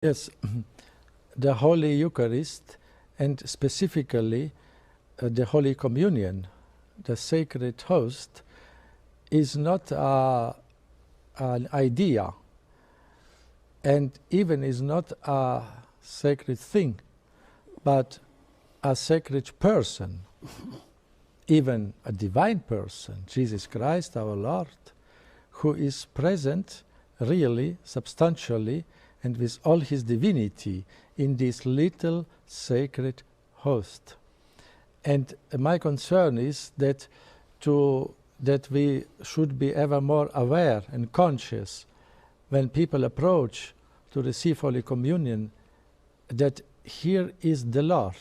Yes, the Holy Eucharist, and specifically the Holy Communion, the sacred host, is not an idea, and even is not a sacred thing, but a sacred person, even a divine person, Jesus Christ our Lord, who is present really, substantially, and with all his divinity in this little sacred host. And my concern is that we should be ever more aware and conscious when people approach to receive Holy Communion, that here is the Lord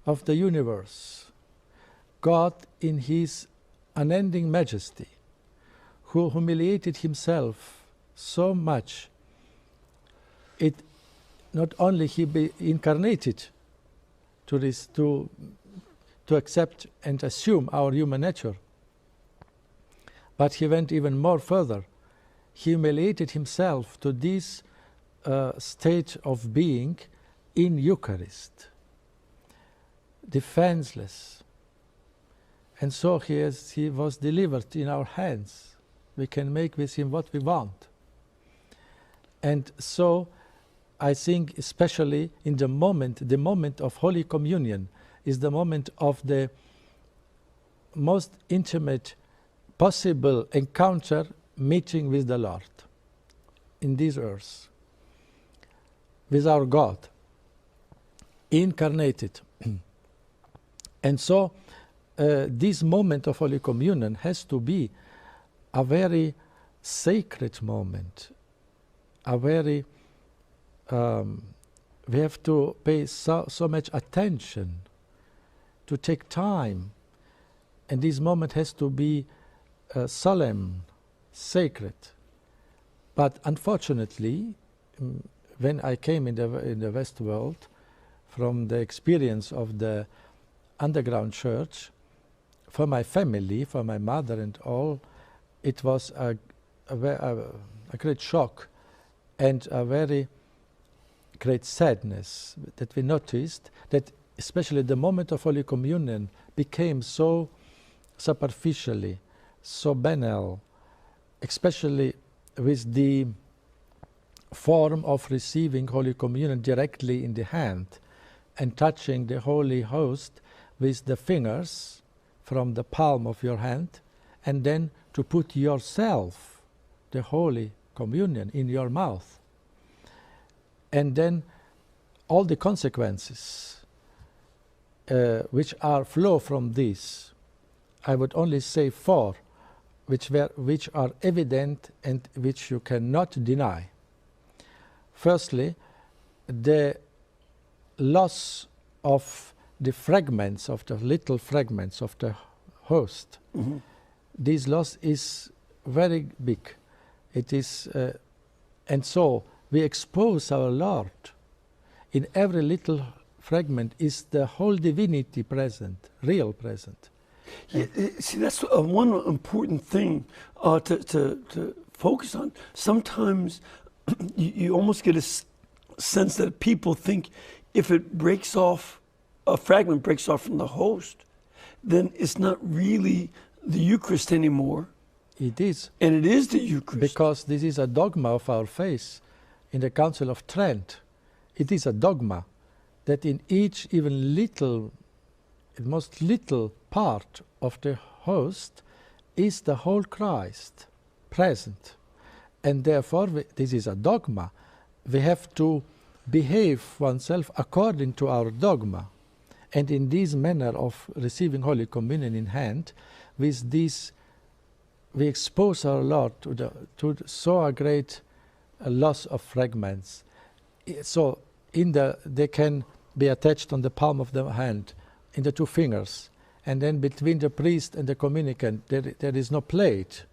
of the universe, God in his unending majesty, who humiliated himself so much. It not only he be incarnated to accept and assume our human nature, but he went even more further. He humiliated himself to this state of being in Eucharist, defenseless. And so he was delivered in our hands. We can make with him what we want. And so I think especially in the moment of Holy Communion is the moment of the most intimate possible encounter, meeting with the Lord in this earth, with our God, incarnated. And so this moment of Holy Communion has to be a very sacred moment, a very we have to pay so much attention, to take time, and this moment has to be solemn, sacred. But unfortunately, when I came in the West world, from the experience of the underground church, for my family, for my mother and all, it was a great shock and a very great sadness that we noticed that especially the moment of Holy Communion became so superficially, so banal, especially with the form of receiving Holy Communion directly in the hand and touching the Holy Host with the fingers from the palm of your hand, and then to put yourself, the Holy Communion, in your mouth. And then all the consequences which flow from this, I would only say four, which are evident and which you cannot deny. Firstly, the loss of the fragments, of the little fragments of the host. Mm-hmm. This loss is very big. It is, and so we expose our Lord. In every little fragment is the whole divinity present, real present. Yeah, see, that's one important thing to focus on. Sometimes you almost get a sense that people think if it breaks off, a fragment breaks off from the host, then it's not really the Eucharist anymore. It is. And it is the Eucharist. Because this is a dogma of our faith. In the Council of Trent, it is a dogma that in each even most little part of the host is the whole Christ present. And therefore, this is a dogma. We have to behave oneself according to our dogma. And in this manner of receiving Holy Communion in hand, with this, we expose our Lord to so a great loss of fragments. So they can be attached on the palm of the hand, in the two fingers, and then between the priest and the communicant, there is no plate.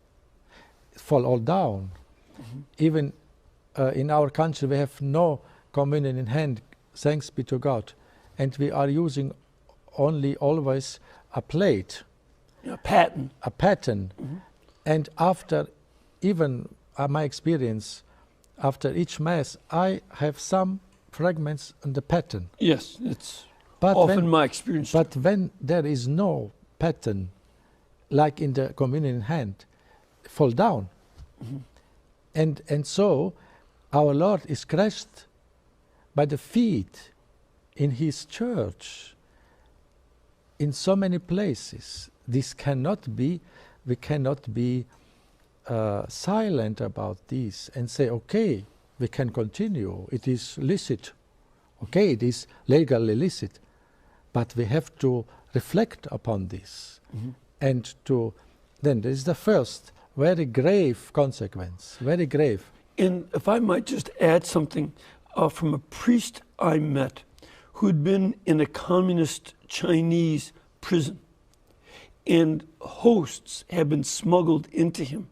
It fall all down. Mm-hmm. Even in our country, we have no communion in hand, thanks be to God. And we are using only always a plate. A paten. A paten. Mm-hmm. And after, even my experience, after each Mass, I have some fragments on the pattern. Yes, it's But often my experience. But when there is no pattern, like in the communion in hand, fall down. And so our Lord is crushed by the feet in his church in so many places. This cannot be, we cannot be silent about this and say, okay, we can continue, it is licit, okay, it is legally licit, but we have to reflect upon this. And then there is the first very grave consequence, very grave. And if I might just add something from a priest I met who'd been in a communist Chinese prison, and hosts had been smuggled into him.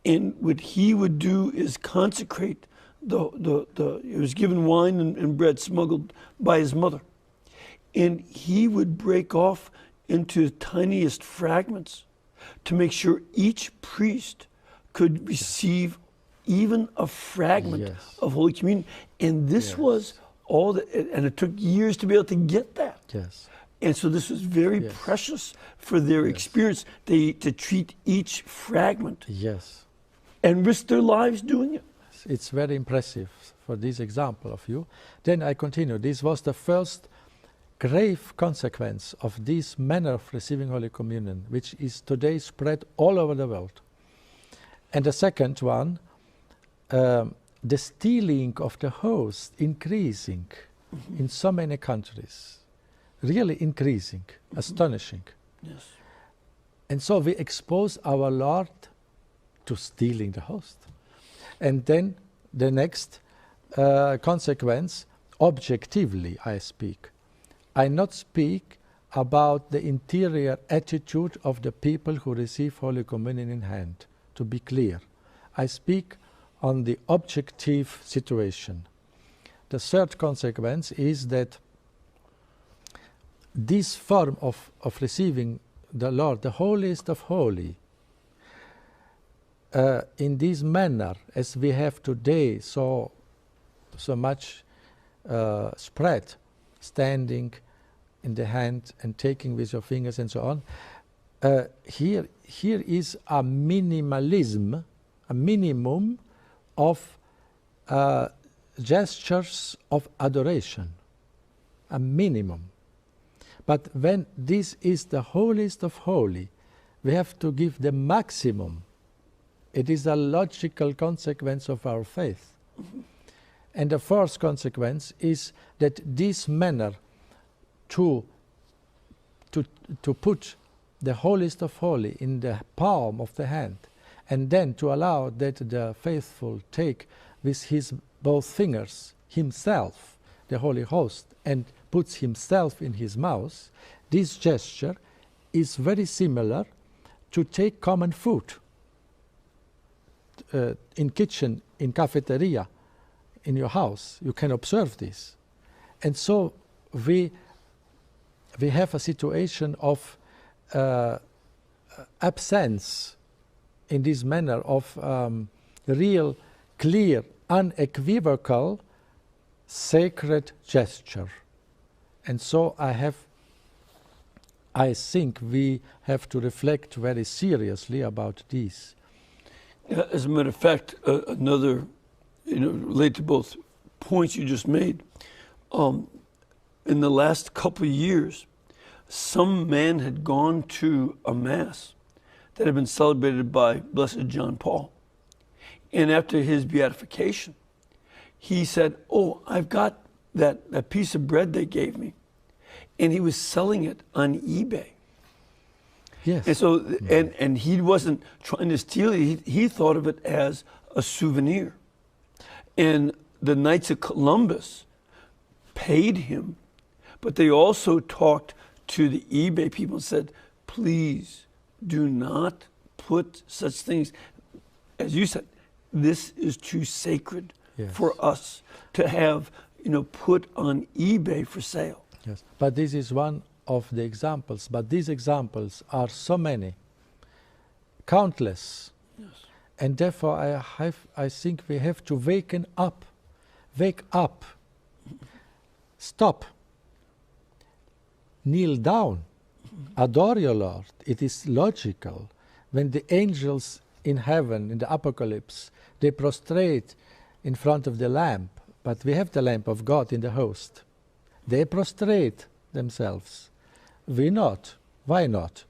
And what he would do is consecrate he was given wine and bread smuggled by his mother. And he would break off into tiniest fragments to make sure each priest could receive even a fragment of Holy Communion. And this was all and it took years to be able to get that. Yes. And so this was very precious for their experience, to treat each fragment and risk their lives doing it. It's very impressive for this example of you. Then I continue. This was the first grave consequence of this manner of receiving Holy Communion, which is today spread all over the world. And the second one, the stealing of the host increasing in so many countries. Really increasing, astonishing. Yes. And so we expose our Lord to stealing the host. And then the next consequence, objectively I speak. I not speak about the interior attitude of the people who receive Holy Communion in hand, to be clear. I speak on the objective situation. The third consequence is that this form of receiving the Lord, the holiest of holy, in this manner, as we have today so much spread, standing in the hand and taking with your fingers and so on, here is a minimalism, a minimum of gestures of adoration, a minimum. But when this is the holiest of holy, we have to give the maximum. It is a logical consequence of our faith. And the fourth consequence is that this manner to put the holiest of holy in the palm of the hand, and then to allow that the faithful take with his both fingers himself, the Holy Host, and puts himself in his mouth, this gesture is very similar to take common food in kitchen, in cafeteria, in your house. You can observe this. And so we have a situation of absence in this manner of real, clear, unequivocal, sacred gesture. And so I think we have to reflect very seriously about this. As a matter of fact, another, related to both points you just made, in the last couple of years, some man had gone to a mass that had been celebrated by Blessed John Paul. And after his beatification, he said, "Oh, I've got that piece of bread they gave me." And he was selling it on eBay. Yes. And so, and he wasn't trying to steal it. He thought of it as a souvenir. And the Knights of Columbus paid him, but they also talked to the eBay people and said, "Please do not put such things." As you said, this is too sacred for us to have, put on eBay for sale. Yes, but this is one of the examples. But these examples are so many, countless. Yes. And therefore I think we have to wake up, stop, kneel down, adore your Lord. It is logical. When the angels in heaven, in the Apocalypse, they prostrate in front of the lamp, but we have the lamp of God in the host. They prostrate themselves. We not. Why not?